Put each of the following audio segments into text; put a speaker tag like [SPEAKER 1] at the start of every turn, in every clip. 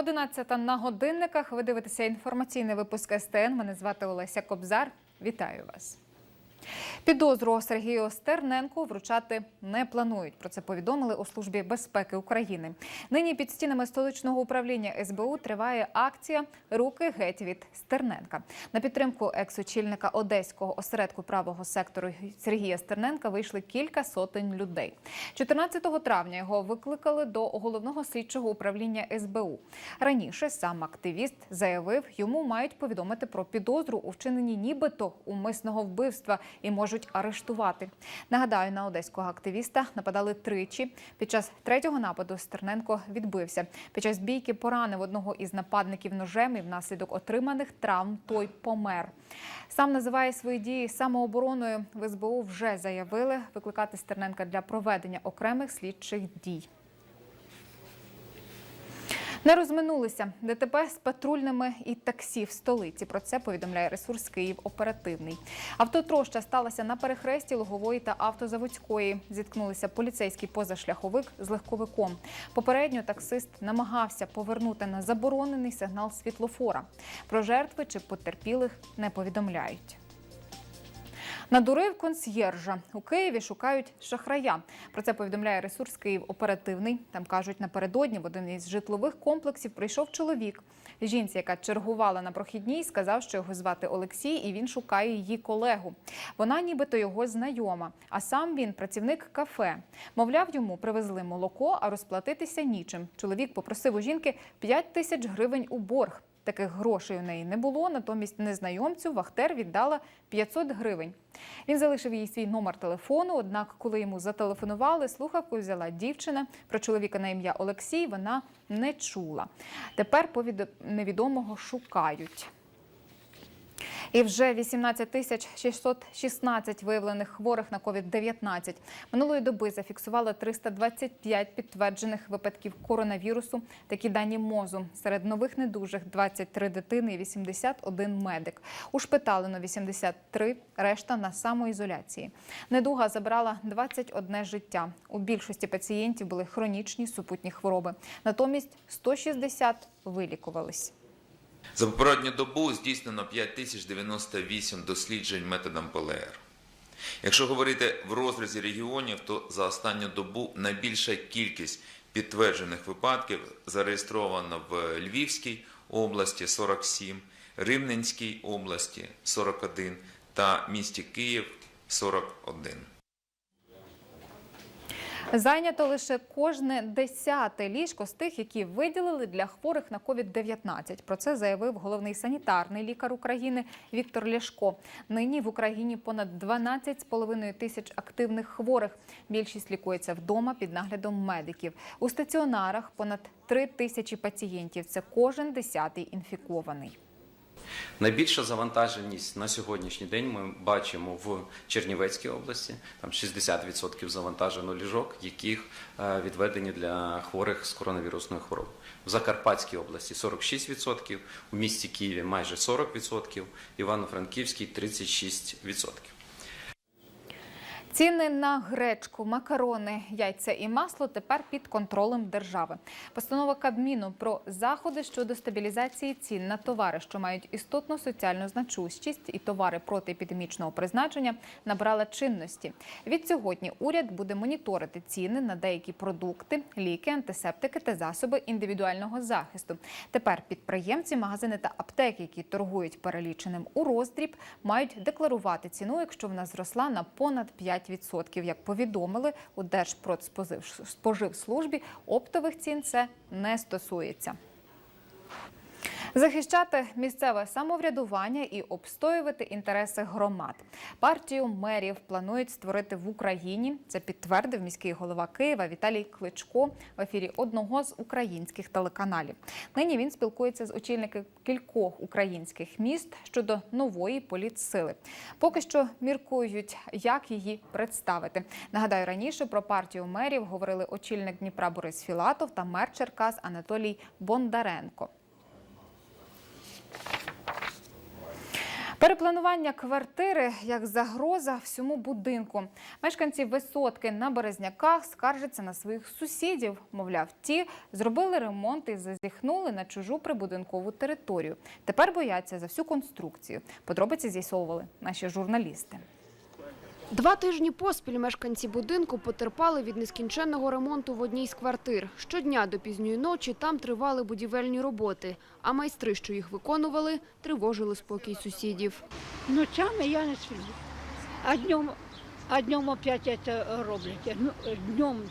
[SPEAKER 1] 11 на годинниках. Ви дивитеся інформаційний випуск СТН. Мене звати Олеся Кобзар. Вітаю вас. Підозру Сергію Стерненку вручати не планують. Про це повідомили у Службі безпеки України. Нині під стінами столичного управління СБУ триває акція «Руки геть від Стерненка». На підтримку екс-очільника Одеського осередку правого сектору Сергія Стерненка вийшли кілька сотень людей. 14 травня його викликали до головного слідчого управління СБУ. Раніше сам активіст заявив, йому мають повідомити про підозру у вчиненні нібито умисного вбивства і можуть арештувати. Нагадаю, на одеського активіста нападали тричі. Під час третього нападу Стерненко відбився. Під час бійки поранив одного із нападників ножем і внаслідок отриманих травм той помер. Сам називає свої дії самообороною. В СБУ вже заявили викликати Стерненка для проведення окремих слідчих дій. Не розминулися ДТП з патрульними і таксі в столиці. Про це повідомляє ресурс «Київ Оперативний». Автотроща сталася на перехресті Лугової та Автозаводської. Зіткнулися поліцейський позашляховик з легковиком. Попередньо таксист намагався повернути на заборонений сигнал світлофора. Про жертви чи потерпілих не повідомляють. Надурив консьєржа. У Києві шукають шахрая. Про це повідомляє ресурс «Київ Оперативний». Там кажуть, напередодні в один із житлових комплексів прийшов чоловік. Жінці, яка чергувала на прохідній, сказав, що його звати Олексій і він шукає її колегу. Вона нібито його знайома, а сам він працівник кафе. Мовляв, йому привезли молоко, а розплатитися нічим. Чоловік попросив у жінки 5 тисяч гривень у борг. Таких грошей у неї не було, натомість незнайомцю вахтер віддала 500 гривень. Він залишив їй свій номер телефону, однак коли йому зателефонували, слухавку взяла дівчина. Про чоловіка на ім'я Олексій вона не чула. Тепер невідомого шукають. І вже 18 616 виявлених хворих на COVID-19. Минулої доби зафіксували 325 підтверджених випадків коронавірусу. Такі дані МОЗу. Серед нових недужих 23 дитини і 81 медик. Ушпиталено 83, решта на самоізоляції. Недуга забрала 21 життя. У більшості пацієнтів були хронічні супутні хвороби. Натомість 160 вилікувались.
[SPEAKER 2] За попередню добу здійснено 5098 досліджень методом ПЛР. Якщо говорити в розрізі регіонів, то за останню добу найбільша кількість підтверджених випадків зареєстровано в Львівській області – 47, Рівненській області – 41 та місті Київ – 41.
[SPEAKER 1] Зайнято лише кожне 10-те ліжко з тих, які виділили для хворих на COVID-19. Про це заявив головний санітарний лікар України Віктор Ляшко. Нині в Україні понад 12,5 тисяч активних хворих. Більшість лікується вдома під наглядом медиків. У стаціонарах понад 3 тисячі пацієнтів. Це кожен 10-й інфікований.
[SPEAKER 3] Найбільша завантаженість на сьогоднішній день ми бачимо в Чернівецькій області. Там 60% завантажено ліжок, яких відведені для хворих з коронавірусною хворобою. В Закарпатській області 46%, у місті Києві майже 40%, Івано-Франківській 36%.
[SPEAKER 1] Ціни на гречку, макарони, яйця і масло тепер під контролем держави. Постанова Кабміну про заходи щодо стабілізації цін на товари, що мають істотну соціальну значущість, і товари протиепідемічного призначення набрала чинності. Відсьогодні уряд буде моніторити ціни на деякі продукти, ліки, антисептики та засоби індивідуального захисту. Тепер підприємці, магазини та аптеки, які торгують переліченим у роздріб, мають декларувати ціну, якщо вона зросла на понад 5%. Як повідомили у Держпродспоживслужбі, оптових цін це не стосується. Захищати місцеве самоврядування і обстоювати інтереси громад. Партію мерів планують створити в Україні. Це підтвердив міський голова Києва Віталій Кличко в ефірі одного з українських телеканалів. Нині він спілкується з очільниками кількох українських міст щодо нової політсили. Поки що міркують, як її представити. Нагадаю, раніше про партію мерів говорили очільник Дніпра Борис Філатов та мер Черкас Анатолій Бондаренко. Перепланування квартири як загроза всьому будинку. Мешканці висотки на Березняках скаржаться на своїх сусідів. Мовляв, ті зробили ремонт і зазіхнули на чужу прибудинкову територію. Тепер бояться за всю конструкцію. Подробиці з'ясовували наші журналісти.
[SPEAKER 4] 2 тижні поспіль мешканці будинку потерпали від нескінченного ремонту в одній з квартир. Щодня до пізньої ночі там тривали будівельні роботи, а майстри, що їх виконували, тривожили спокій сусідів.
[SPEAKER 5] Ночами я не сплю, а днем опять це роблять. Днем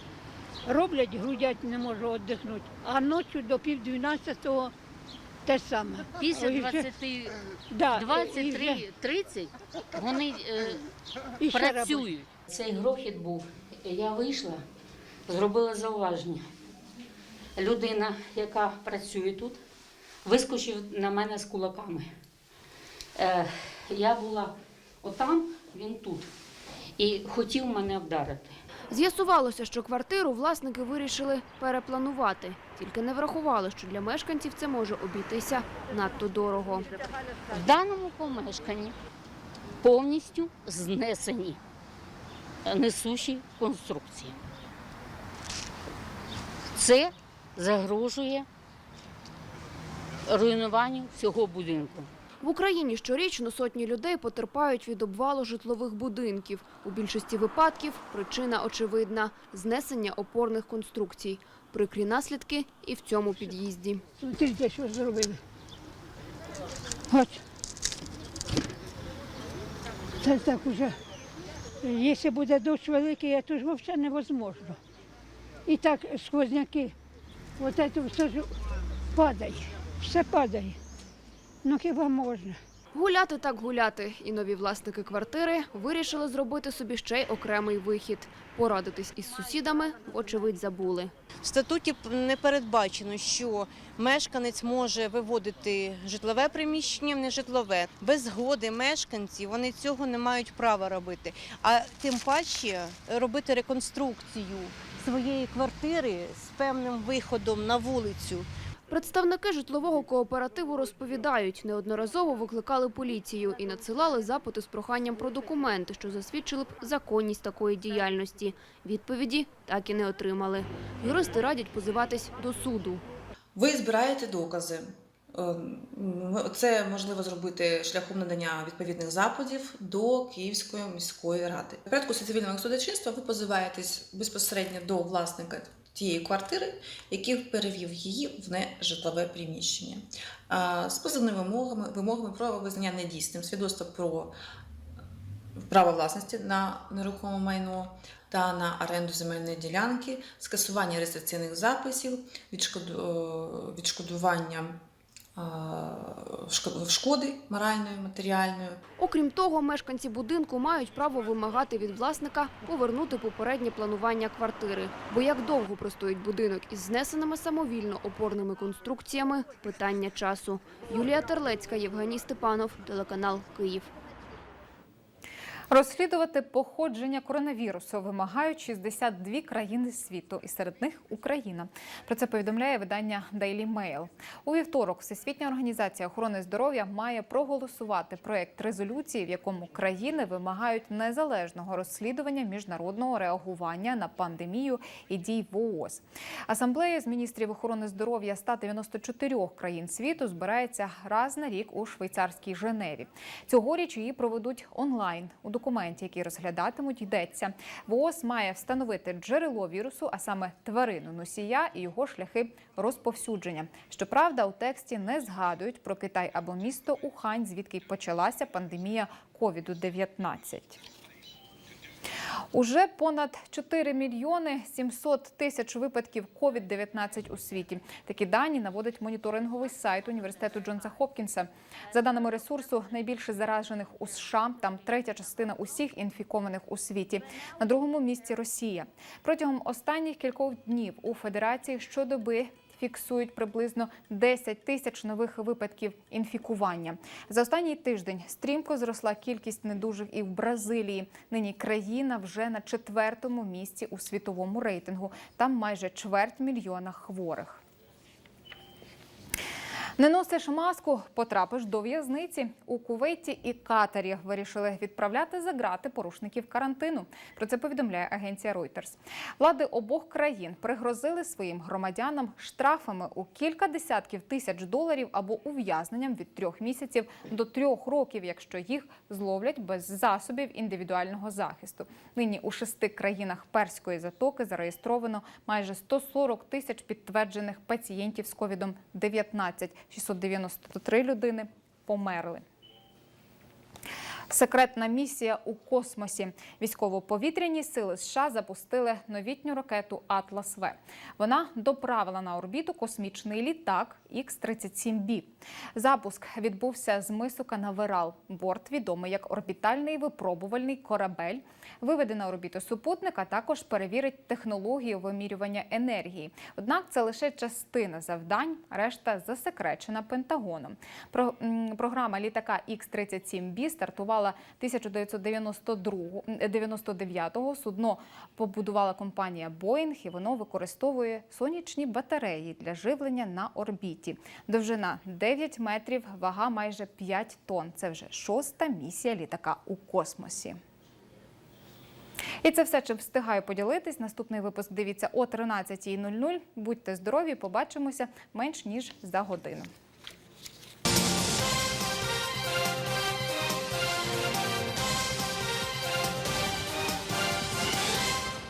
[SPEAKER 5] роблять, грудять, не можу віддихнути, а ночі до 11:30 те саме.
[SPEAKER 6] Після
[SPEAKER 5] Ой, вже-
[SPEAKER 6] 23:30 вони
[SPEAKER 5] і ще
[SPEAKER 6] працюють. Цей грохіт був. Я вийшла, зробила зауваження. Людина, яка працює тут, вискочив на мене з кулаками. Я була отам, він тут. І хотів мене вдарити.
[SPEAKER 4] З'ясувалося, що квартиру власники вирішили перепланувати. Тільки не врахували, що для мешканців це може обійтися надто дорого.
[SPEAKER 6] В даному помешканні повністю знесені несущі конструкції. Це загрожує руйнуванню всього будинку.
[SPEAKER 4] В Україні щорічно сотні людей потерпають від обвалу житлових будинків. У більшості випадків причина очевидна – знесення опорних конструкцій. Прикрі наслідки і в цьому під'їзді.
[SPEAKER 5] Смотрите, що зробили. От. Це так уже. Якщо буде дощ великий, то ж взагалі невозможно. І так сквозняки. Ось це все ж падає. Все падає. Ну хіба можна?
[SPEAKER 4] Гуляти так гуляти. І нові власники квартири вирішили зробити собі ще й окремий вихід. Порадитись із сусідами, вочевидь, забули.
[SPEAKER 7] В статуті не передбачено, що мешканець може виводити житлове приміщення в нежитлове. Без згоди мешканців вони цього не мають права робити. А тим паче робити реконструкцію своєї квартири з певним виходом на вулицю.
[SPEAKER 4] Представники житлового кооперативу розповідають, неодноразово викликали поліцію і надсилали запити з проханням про документи, що засвідчили б законність такої діяльності. Відповіді так і не отримали. Юристи радять позиватись до суду.
[SPEAKER 8] Ви збираєте докази. Це можливо зробити шляхом надання відповідних запитів до Київської міської ради. В порядку цивільного судочинства ви позиваєтесь безпосередньо до власника тієї квартири, який перевів її в нежитлове приміщення. З позовними вимогами про визнання недійсним свідоцтва про право власності на нерухоме майно та на оренду земельної ділянки, скасування реєстраційних записів, відшкодування шкоди моральної, матеріальної.
[SPEAKER 4] Окрім того, мешканці будинку мають право вимагати від власника повернути попереднє планування квартири. Бо як довго простоїть будинок із знесеними самовільно опорними конструкціями – питання часу. Юлія Терлецька, Євгеній Степанов, телеканал «Київ».
[SPEAKER 1] Розслідувати походження коронавірусу вимагають 62 країни світу, і серед них Україна. Про це повідомляє видання Daily Mail. У вівторок Всесвітня організація охорони здоров'я має проголосувати проєкт резолюції, в якому країни вимагають незалежного розслідування міжнародного реагування на пандемію і дій в ООС. Асамблея з міністрів охорони здоров'я 194 країн світу збирається раз на рік у швейцарській Женеві. Цьогоріч її проведуть онлайн. У документі, який розглядатимуть, йдеться. ВООЗ має встановити джерело вірусу, а саме тварину носія і його шляхи розповсюдження. Щоправда, у тексті не згадують про Китай або місто Ухань, звідки й почалася пандемія COVID-19. Уже понад 4 мільйони 700 тисяч випадків COVID-19 у світі. Такі дані наводить моніторинговий сайт університету Джонса Хопкінса. За даними ресурсу, найбільше заражених у США, там третя частина усіх інфікованих у світі. На другому місці Росія. Протягом останніх кількох днів у Федерації щодоби фіксують приблизно 10 тисяч нових випадків інфікування. За останній тиждень стрімко зросла кількість недужих і в Бразилії. Нині країна вже на 4-му місці у світовому рейтингу. Там майже 250 000 хворих. Не носиш маску – потрапиш до в'язниці. У Кувейті і Катарі вирішили відправляти за ґрати порушників карантину. Про це повідомляє агенція Reuters. Влади обох країн пригрозили своїм громадянам штрафами у кілька десятків тисяч доларів або ув'язненням від 3 місяців до 3 років, якщо їх зловлять без засобів індивідуального захисту. Нині у 6 країнах Перської затоки зареєстровано майже 140 тисяч підтверджених пацієнтів з COVID-19. 693 людини померли. Секретна місія у космосі. Військово-повітряні сили США запустили новітню ракету «Атлас-В». Вона доправила на орбіту космічний літак Х-37B. Запуск відбувся з мису Канаверал. Борт відомий як орбітальний випробувальний корабель. Виведе на орбіту супутник, а також перевірить технологію вимірювання енергії. Однак це лише частина завдань, решта засекречена Пентагоном. Програма літака Х-37B стартувала 1999-го. Судно побудувала компанія Boeing, і воно використовує сонячні батареї для живлення на орбіті. Довжина 9 метрів, вага майже 5 тонн. Це вже 6-та місія літака у космосі. І це все, чим встигаю поділитись. Наступний випуск дивіться о 13:00. Будьте здорові, побачимося менш ніж за годину.